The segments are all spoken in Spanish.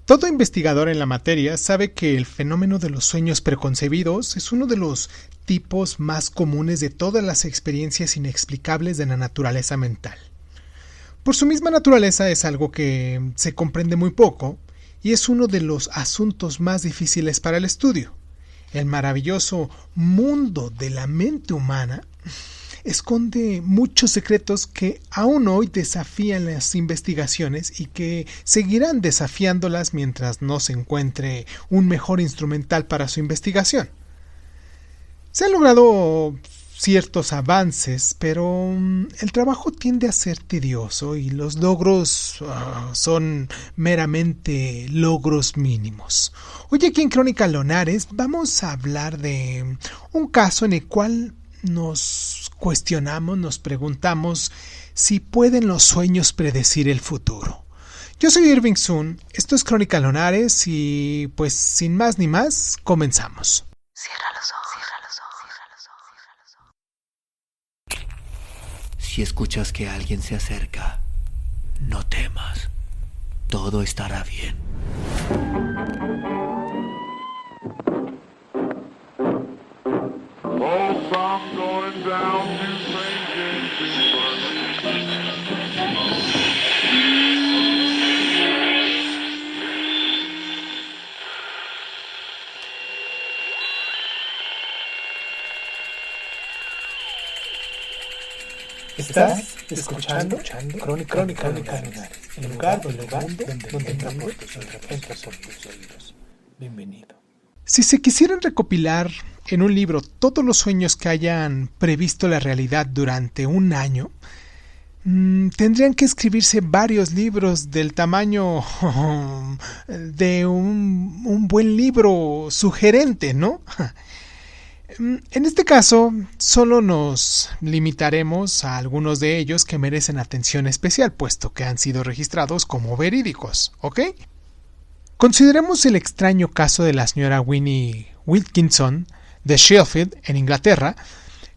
Todo investigador en la materia sabe que el fenómeno de los sueños preconcebidos es uno de los tipos más comunes de todas las experiencias inexplicables de la naturaleza mental. Por su misma naturaleza es algo que se comprende muy poco y es uno de los asuntos más difíciles para el estudio. El maravilloso mundo de la mente humana esconde muchos secretos que aún hoy desafían las investigaciones y que seguirán desafiándolas mientras no se encuentre un mejor instrumental para su investigación. Se han logrado ciertos avances, pero el trabajo tiende a ser tedioso y los logros son meramente logros mínimos. Hoy aquí en Crónica Lonares vamos a hablar de un caso en el cual nos cuestionamos, nos preguntamos si pueden los sueños predecir el futuro. Yo soy Irving Sun, esto es Crónica Lonares y pues sin más ni más, comenzamos. Cierra los ojos, cierra los ojos, cierra los ojos. Si escuchas que alguien se acerca, no temas, todo estará bien. I'm going down to St. James's Estás escuchando Crónica Lonares, el lugar donde entra por tus oídos. Bienvenido. Si se quisieran recopilar en un libro todos los sueños que hayan previsto la realidad durante un año, tendrían que escribirse varios libros del tamaño de un buen libro sugerente, ¿no? En este caso, solo nos limitaremos a algunos de ellos que merecen atención especial, puesto que han sido registrados como verídicos, ¿ok? Consideremos el extraño caso de la señora Winnie Wilkinson de Sheffield, en Inglaterra,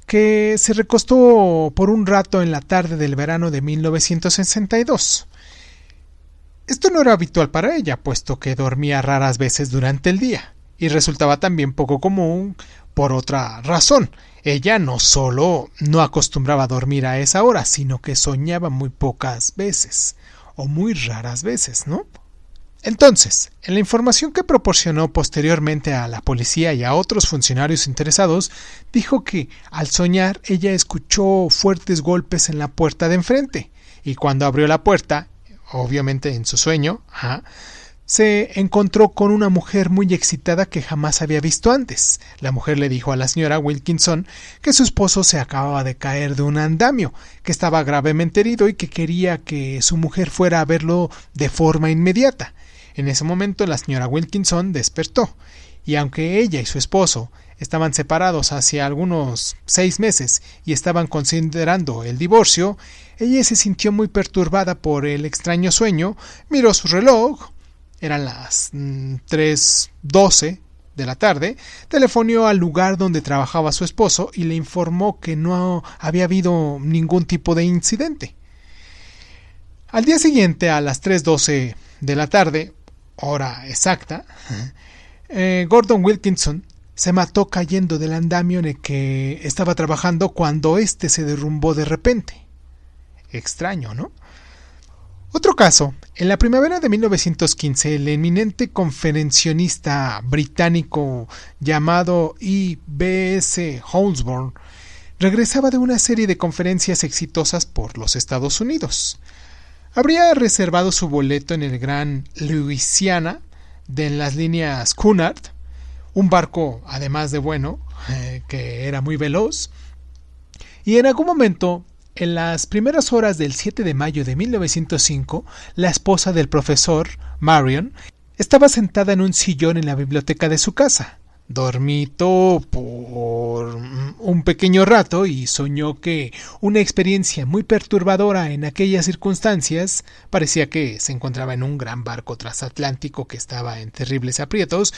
que se recostó por un rato en la tarde del verano de 1962. Esto no era habitual para ella, puesto que dormía raras veces durante el día, y resultaba también poco común por otra razón. Ella no solo no acostumbraba a dormir a esa hora, sino que soñaba muy pocas veces, o muy raras veces, ¿no? Entonces, en la información que proporcionó posteriormente a la policía y a otros funcionarios interesados, dijo que al soñar ella escuchó fuertes golpes en la puerta de enfrente, y cuando abrió la puerta, obviamente en su sueño, se encontró con una mujer muy excitada que jamás había visto antes. La mujer le dijo a la señora Wilkinson que su esposo se acababa de caer de un andamio, que estaba gravemente herido y que quería que su mujer fuera a verlo de forma inmediata. En ese momento la señora Wilkinson despertó, y aunque ella y su esposo estaban separados hace algunos 6 meses y estaban considerando el divorcio, ella se sintió muy perturbada por el extraño sueño, miró su reloj, eran las 3:12 de la tarde, telefonió al lugar donde trabajaba su esposo y le informó que no había habido ningún tipo de incidente. Al día siguiente, a las 3:12 de la tarde, hora exacta, Gordon Wilkinson se mató cayendo del andamio en el que estaba trabajando cuando éste se derrumbó de repente. Extraño, ¿no? Otro caso, en la primavera de 1915, el eminente conferencionista británico llamado E.B.S. Holsbourne regresaba de una serie de conferencias exitosas por los Estados Unidos. Habría reservado su boleto en el Gran Louisiana de las líneas Cunard, un barco además de bueno, que era muy veloz, y en algún momento, en las primeras horas del 7 de mayo de 1905, la esposa del profesor, Marion, estaba sentada en un sillón en la biblioteca de su casa. Dormitó por un pequeño rato y soñó que una experiencia muy perturbadora en aquellas circunstancias. Parecía que se encontraba en un gran barco transatlántico que estaba en terribles aprietos.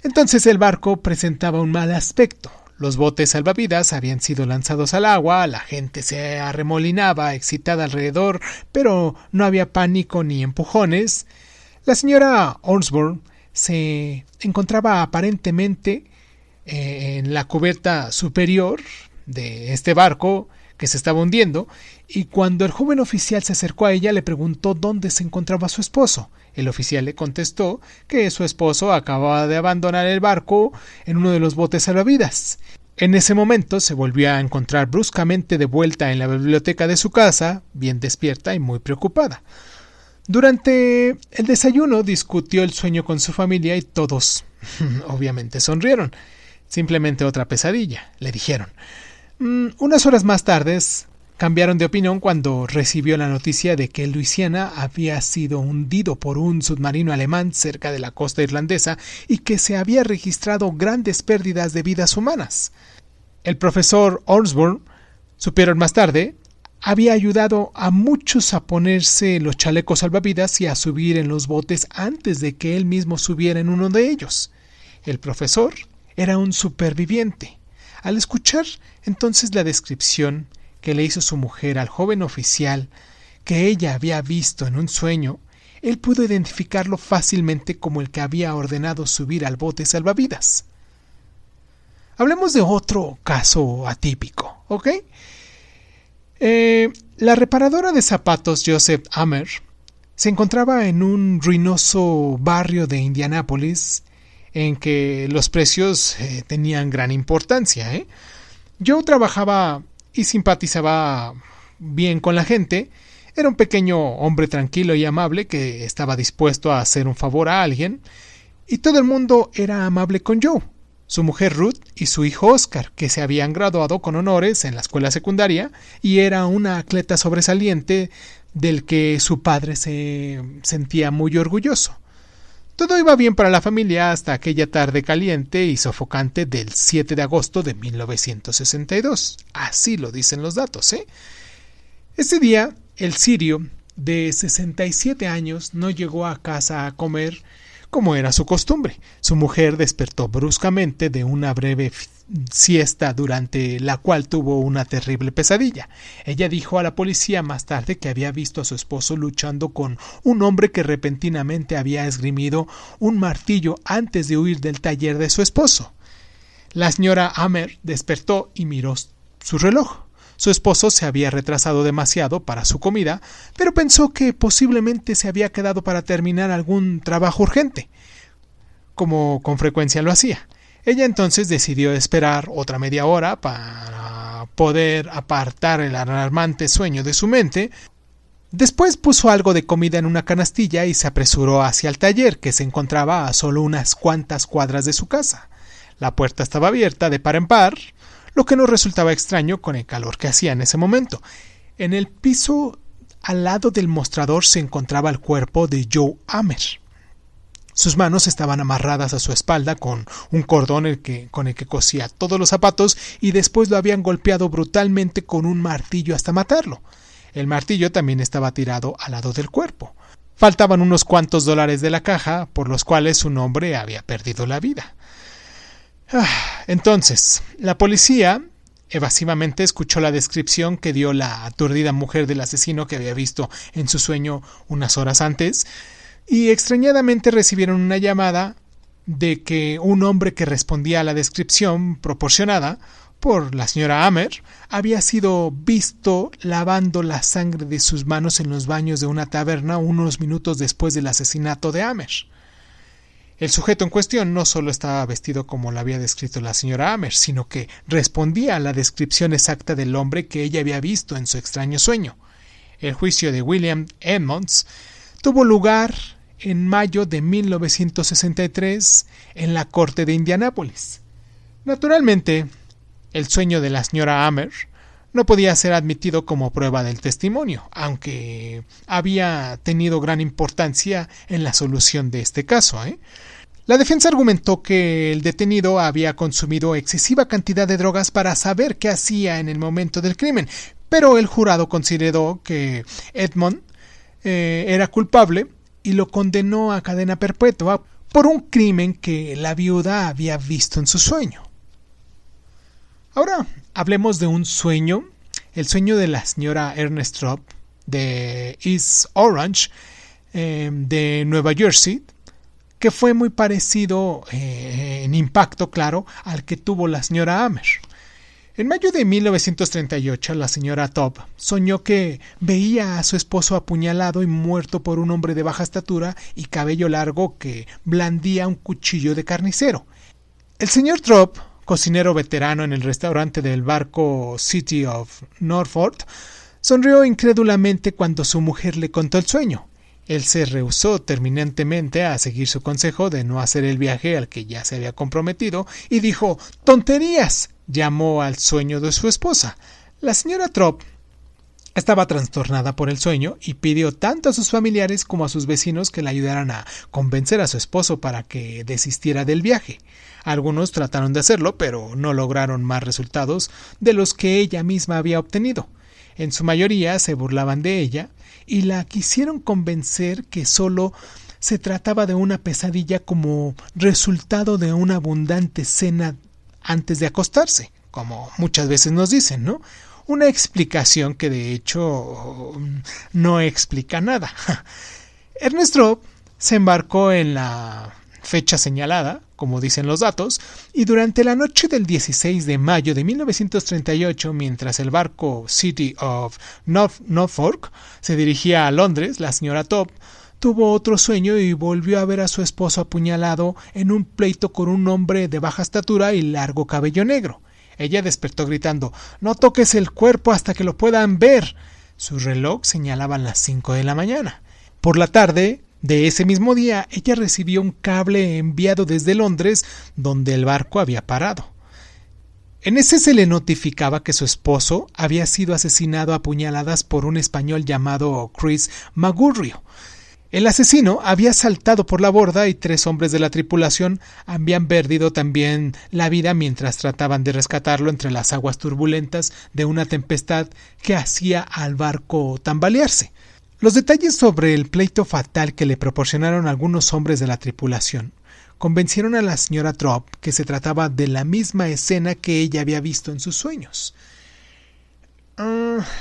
Entonces el barco presentaba un mal aspecto. Los botes salvavidas habían sido lanzados al agua, la gente se arremolinaba excitada alrededor, pero no había pánico ni empujones. La señora Osborne se encontraba aparentemente en la cubierta superior de este barco que se estaba hundiendo, y cuando el joven oficial se acercó a ella le preguntó dónde se encontraba su esposo. El oficial le contestó que su esposo acababa de abandonar el barco en uno de los botes salvavidas. En ese momento se volvió a encontrar bruscamente de vuelta en la biblioteca de su casa, bien despierta y muy preocupada. Durante el desayuno discutió el sueño con su familia y todos obviamente sonrieron. Simplemente otra pesadilla, le dijeron. Unas horas más tarde cambiaron de opinión cuando recibió la noticia de que Luisiana había sido hundido por un submarino alemán cerca de la costa irlandesa y que se había registrado grandes pérdidas de vidas humanas. El profesor Osborne, supieron más tarde, había ayudado a muchos a ponerse los chalecos salvavidas y a subir en los botes antes de que él mismo subiera en uno de ellos. El profesor era un superviviente. Al escuchar entonces la descripción que le hizo su mujer al joven oficial que ella había visto en un sueño, él pudo identificarlo fácilmente como el que había ordenado subir al bote salvavidas. Hablemos de otro caso atípico, ¿ok? La reparadora de zapatos Joseph Amer se encontraba en un ruinoso barrio de Indianápolis en que los precios tenían gran importancia. Joe trabajaba y simpatizaba bien con la gente. Era un pequeño hombre tranquilo y amable que estaba dispuesto a hacer un favor a alguien, y todo el mundo era amable con Joe. Su mujer Ruth y su hijo Oscar, que se habían graduado con honores en la escuela secundaria y era un atleta sobresaliente del que su padre se sentía muy orgulloso. Todo iba bien para la familia hasta aquella tarde caliente y sofocante del 7 de agosto de 1962. Así lo dicen los datos, Ese día, el sirio, de 67 años, no llegó a casa a comer como era su costumbre. Su mujer despertó bruscamente de una breve siesta durante la cual tuvo una terrible pesadilla. Ella dijo a la policía más tarde que había visto a su esposo luchando con un hombre que repentinamente había esgrimido un martillo antes de huir del taller de su esposo. La señora Amer despertó y miró su reloj. Su esposo se había retrasado demasiado para su comida, pero pensó que posiblemente se había quedado para terminar algún trabajo urgente, como con frecuencia lo hacía. Ella entonces decidió esperar otra media hora para poder apartar el alarmante sueño de su mente. Después puso algo de comida en una canastilla y se apresuró hacia el taller, que se encontraba a solo unas cuantas cuadras de su casa. La puerta estaba abierta de par en par, lo que no resultaba extraño con el calor que hacía en ese momento. En el piso al lado del mostrador se encontraba el cuerpo de Joe Amer. Sus manos estaban amarradas a su espalda con un cordón con el que cosía todos los zapatos y después lo habían golpeado brutalmente con un martillo hasta matarlo. El martillo también estaba tirado al lado del cuerpo. Faltaban unos cuantos dólares de la caja por los cuales un hombre había perdido la vida. Entonces, la policía evasivamente escuchó la descripción que dio la aturdida mujer del asesino que había visto en su sueño unas horas antes, y extrañadamente recibieron una llamada de que un hombre que respondía a la descripción proporcionada por la señora Amer había sido visto lavando la sangre de sus manos en los baños de una taberna unos minutos después del asesinato de Amer. El sujeto en cuestión no solo estaba vestido como lo había descrito la señora Amer, sino que respondía a la descripción exacta del hombre que ella había visto en su extraño sueño. El juicio de William Edmonds tuvo lugar en mayo de 1963 en la corte de Indianápolis. Naturalmente, el sueño de la señora Amer no podía ser admitido como prueba del testimonio, aunque había tenido gran importancia en la solución de este caso. La defensa argumentó que el detenido había consumido excesiva cantidad de drogas para saber qué hacía en el momento del crimen, pero el jurado consideró que Edmond era culpable y lo condenó a cadena perpetua por un crimen que la viuda había visto en su sueño. Ahora hablemos de un sueño, el sueño de la señora Ernest Traub de East Orange, de Nueva Jersey, que fue muy parecido en impacto, claro, al que tuvo la señora Hammer. En mayo de 1938, la señora Topp soñó que veía a su esposo apuñalado y muerto por un hombre de baja estatura y cabello largo que blandía un cuchillo de carnicero. El señor Topp, cocinero veterano en el restaurante del barco City of Norfolk, sonrió incrédulamente cuando su mujer le contó el sueño. Él se rehusó terminantemente a seguir su consejo de no hacer el viaje al que ya se había comprometido y dijo: «¡Tonterías!». Llamó al sueño de su esposa. La señora Topp estaba trastornada por el sueño y pidió tanto a sus familiares como a sus vecinos que la ayudaran a convencer a su esposo para que desistiera del viaje. Algunos trataron de hacerlo, pero no lograron más resultados de los que ella misma había obtenido. En su mayoría se burlaban de ella y la quisieron convencer que solo se trataba de una pesadilla como resultado de una abundante cena antes de acostarse, como muchas veces nos dicen, ¿no? Una explicación que de hecho no explica nada. Ernest Topp se embarcó en la fecha señalada, como dicen los datos, y durante la noche del 16 de mayo de 1938, mientras el barco City of Norfolk se dirigía a Londres, la señora Topp tuvo otro sueño y volvió a ver a su esposo apuñalado en un pleito con un hombre de baja estatura y largo cabello negro. Ella despertó gritando: «¡No toques el cuerpo hasta que lo puedan ver!». Su reloj señalaba las 5 de la mañana. Por la tarde de ese mismo día, ella recibió un cable enviado desde Londres, donde el barco había parado. En ese se le notificaba que su esposo había sido asesinado a puñaladas por un español llamado Chris Magurrio. El asesino había saltado por la borda y 3 hombres de la tripulación habían perdido también la vida mientras trataban de rescatarlo entre las aguas turbulentas de una tempestad que hacía al barco tambalearse. Los detalles sobre el pleito fatal que le proporcionaron algunos hombres de la tripulación convencieron a la señora Topp que se trataba de la misma escena que ella había visto en sus sueños.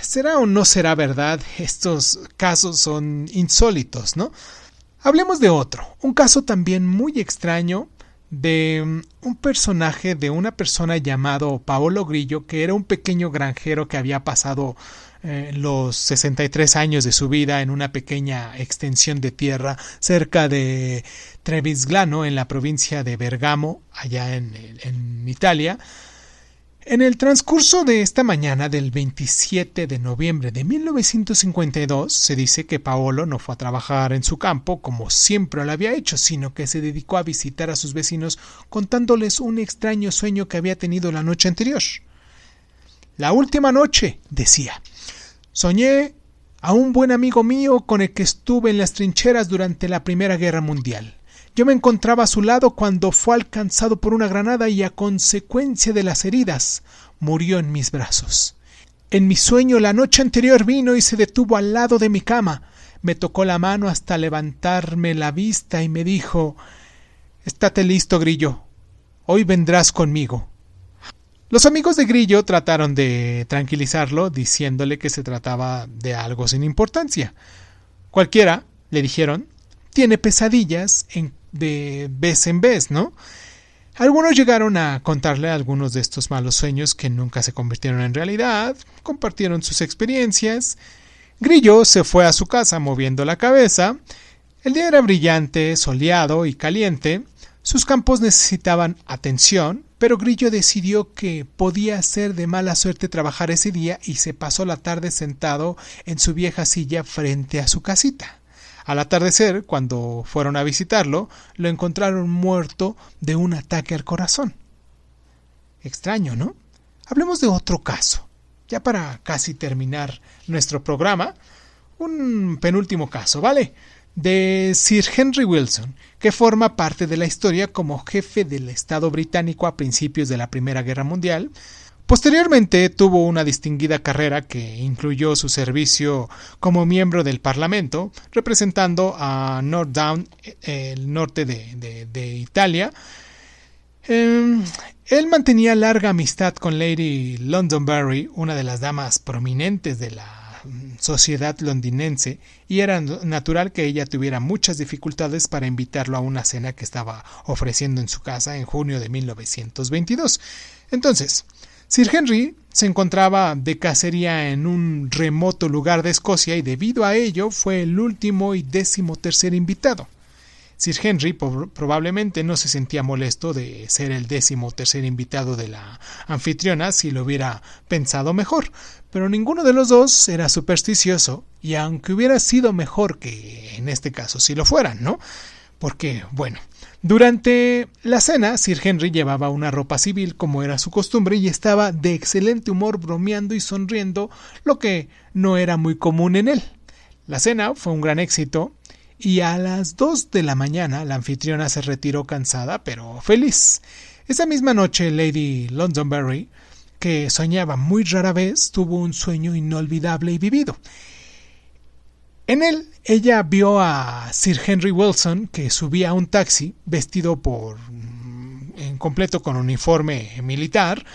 ¿Será o no será verdad? Estos casos son insólitos, ¿no? Hablemos de otro, un caso también muy extraño de un personaje de una persona llamado Paolo Grillo, que era un pequeño granjero que había pasado los 63 años de su vida en una pequeña extensión de tierra cerca de Treviglano, en la provincia de Bergamo, allá en Italia. En el transcurso de esta mañana del 27 de noviembre de 1952, se dice que Paolo no fue a trabajar en su campo como siempre lo había hecho, sino que se dedicó a visitar a sus vecinos contándoles un extraño sueño que había tenido la noche anterior. «La última noche», decía, «soñé a un buen amigo mío con el que estuve en las trincheras durante la Primera Guerra Mundial. Yo me encontraba a su lado cuando fue alcanzado por una granada y a consecuencia de las heridas murió en mis brazos. En mi sueño la noche anterior vino y se detuvo al lado de mi cama. Me tocó la mano hasta levantarme la vista y me dijo: «Estate listo, Grillo. Hoy vendrás conmigo». Los amigos de Grillo trataron de tranquilizarlo diciéndole que se trataba de algo sin importancia. «Cualquiera», le dijeron, «tiene pesadillas de vez en vez, ¿no?». Algunos llegaron a contarle algunos de estos malos sueños que nunca se convirtieron en realidad, compartieron sus experiencias. Grillo se fue a su casa moviendo la cabeza. El día era brillante, soleado y caliente. Sus campos necesitaban atención, pero Grillo decidió que podía ser de mala suerte trabajar ese día y se pasó la tarde sentado en su vieja silla frente a su casita. Al atardecer, cuando fueron a visitarlo, lo encontraron muerto de un ataque al corazón. Extraño, ¿no? Hablemos de otro caso. Ya para casi terminar nuestro programa, un penúltimo caso, ¿vale? De Sir Henry Wilson, que forma parte de la historia como jefe del Estado británico a principios de la Primera Guerra Mundial. Posteriormente tuvo una distinguida carrera que incluyó su servicio como miembro del Parlamento, representando a North Down, el norte de Italia. Él mantenía larga amistad con Lady Londonderry, una de las damas prominentes de la sociedad londinense y era natural que ella tuviera muchas dificultades para invitarlo a una cena que estaba ofreciendo en su casa en junio de 1922. Entonces, Sir Henry se encontraba de cacería en un remoto lugar de Escocia y debido a ello fue el último y 13º invitado. Sir Henry probablemente no se sentía molesto de ser el 13º invitado de la anfitriona si lo hubiera pensado mejor, pero ninguno de los dos era supersticioso y aunque hubiera sido mejor que en este caso si lo fueran, ¿no? Porque, bueno, durante la cena Sir Henry llevaba una ropa civil como era su costumbre y estaba de excelente humor bromeando y sonriendo, lo que no era muy común en él. La cena fue un gran éxito. Y a las 2 de la mañana la anfitriona se retiró cansada pero feliz. Esa misma noche Lady Londonderry, que soñaba muy rara vez, tuvo un sueño inolvidable y vivido. En él ella vio a Sir Henry Wilson que subía a un taxi vestido en completo con uniforme militar.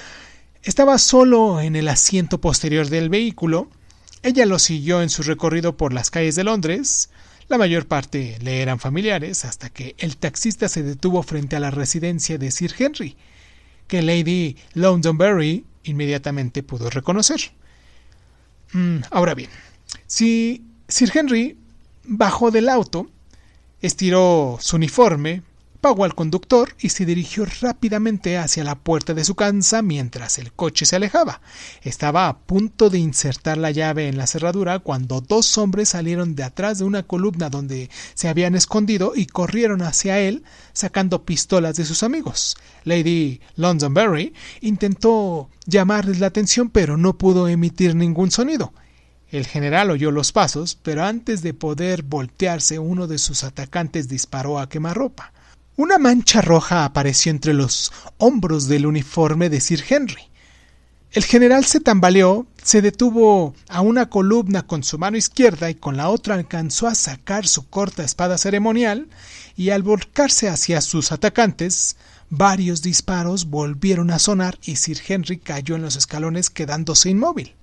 Estaba solo en el asiento posterior del vehículo. Ella lo siguió en su recorrido por las calles de Londres. La mayor parte le eran familiares hasta que el taxista se detuvo frente a la residencia de Sir Henry, que Lady Londonderry inmediatamente pudo reconocer. Ahora bien, si Sir Henry bajó del auto, estiró su uniforme, pagó al conductor y se dirigió rápidamente hacia la puerta de su casa mientras el coche se alejaba. Estaba a punto de insertar la llave en la cerradura cuando 2 hombres salieron de atrás de una columna donde se habían escondido y corrieron hacia él sacando pistolas de sus amigos. Lady Londonderry intentó llamarles la atención pero no pudo emitir ningún sonido. El general oyó los pasos, pero antes de poder voltearse uno de sus atacantes disparó a quemarropa. Una mancha roja apareció entre los hombros del uniforme de Sir Henry. El general se tambaleó, se detuvo a una columna con su mano izquierda y con la otra alcanzó a sacar su corta espada ceremonial y al volcarse hacia sus atacantes, varios disparos volvieron a sonar y Sir Henry cayó en los escalones quedándose inmóvil.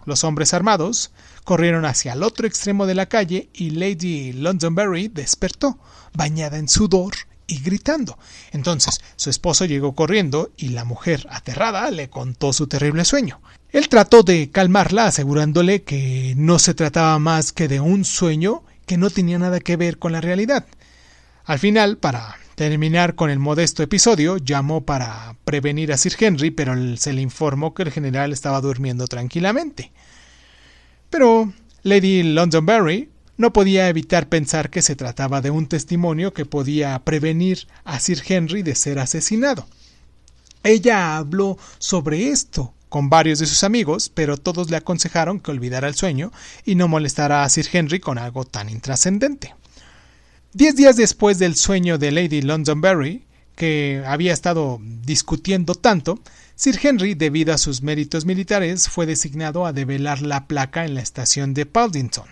Los hombres armados corrieron hacia el otro extremo de la calle y Lady Londonderry despertó, bañada en sudor y gritando. Entonces su esposo llegó corriendo y la mujer, aterrada, le contó su terrible sueño. Él trató de calmarla asegurándole que no se trataba más que de un sueño que no tenía nada que ver con la realidad. Al final, para terminar con el modesto episodio, llamó para prevenir a Sir Henry, pero se le informó que el general estaba durmiendo tranquilamente. Pero Lady Londonderry no podía evitar pensar que se trataba de un testimonio que podía prevenir a Sir Henry de ser asesinado. Ella habló sobre esto con varios de sus amigos, pero todos le aconsejaron que olvidara el sueño y no molestara a Sir Henry con algo tan intrascendente. 10 días después del sueño de Lady Londonderry, que había estado discutiendo tanto, Sir Henry, debido a sus méritos militares, fue designado a develar la placa en la estación de Paddington.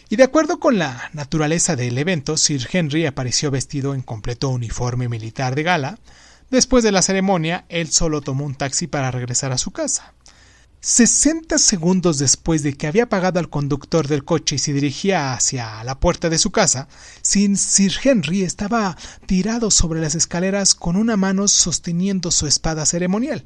Y de acuerdo con la naturaleza del evento, Sir Henry apareció vestido en completo uniforme militar de gala. Después de la ceremonia, él solo tomó un taxi para regresar a su casa. 60 segundos después de que había pagado al conductor del coche y se dirigía hacia la puerta de su casa, Sir Henry estaba tirado sobre las escaleras con una mano sosteniendo su espada ceremonial.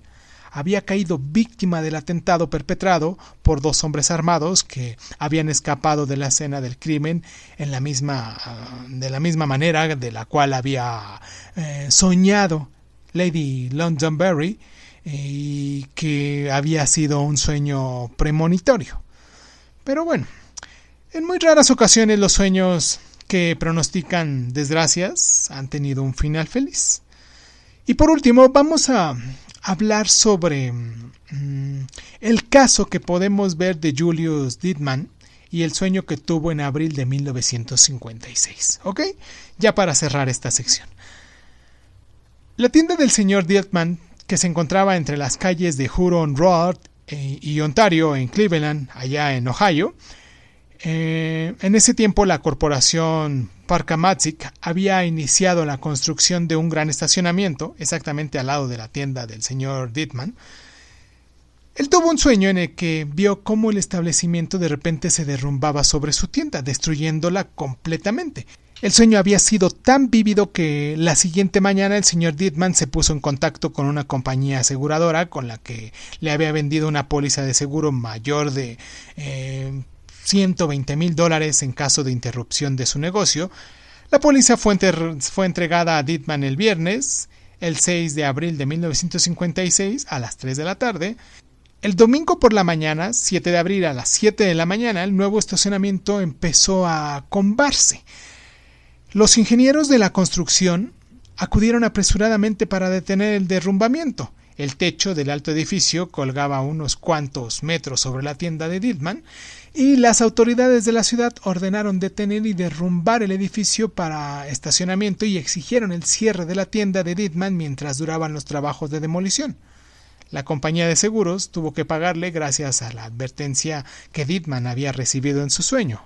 Había caído víctima del atentado perpetrado por 2 hombres armados que habían escapado de la escena del crimen de la misma manera de la cual había soñado Lady Londonderry y que había sido un sueño premonitorio. Pero bueno, en muy raras ocasiones los sueños que pronostican desgracias han tenido un final feliz. Y por último vamos a hablar sobre el caso que podemos ver de Julius Deetman y el sueño que tuvo en abril de 1956. ¿Ok? Ya para cerrar esta sección. La tienda del señor Deetman, que se encontraba entre las calles de Huron Road y Ontario en Cleveland, allá en Ohio. En ese tiempo la corporación Park-A-Matic había iniciado la construcción de un gran estacionamiento exactamente al lado de la tienda del señor Deetman. Él tuvo un sueño en el que vio cómo el establecimiento de repente se derrumbaba sobre su tienda, destruyéndola completamente. El sueño había sido tan vívido que la siguiente mañana el señor Dittman se puso en contacto con una compañía aseguradora con la que le había vendido una póliza de seguro mayor de $120,000 en caso de interrupción de su negocio. La póliza fue entregada a Dittman el viernes, el 6 de abril de 1956 a las 3 de la tarde. El domingo por la mañana, 7 de abril a las 7 de la mañana, el nuevo estacionamiento empezó a combarse. Los ingenieros de la construcción acudieron apresuradamente para detener el derrumbamiento. El techo del alto edificio colgaba unos cuantos metros sobre la tienda de Dittman y las autoridades de la ciudad ordenaron detener y derrumbar el edificio para estacionamiento y exigieron el cierre de la tienda de Dittman mientras duraban los trabajos de demolición. La compañía de seguros tuvo que pagarle gracias a la advertencia que Dittman había recibido en su sueño.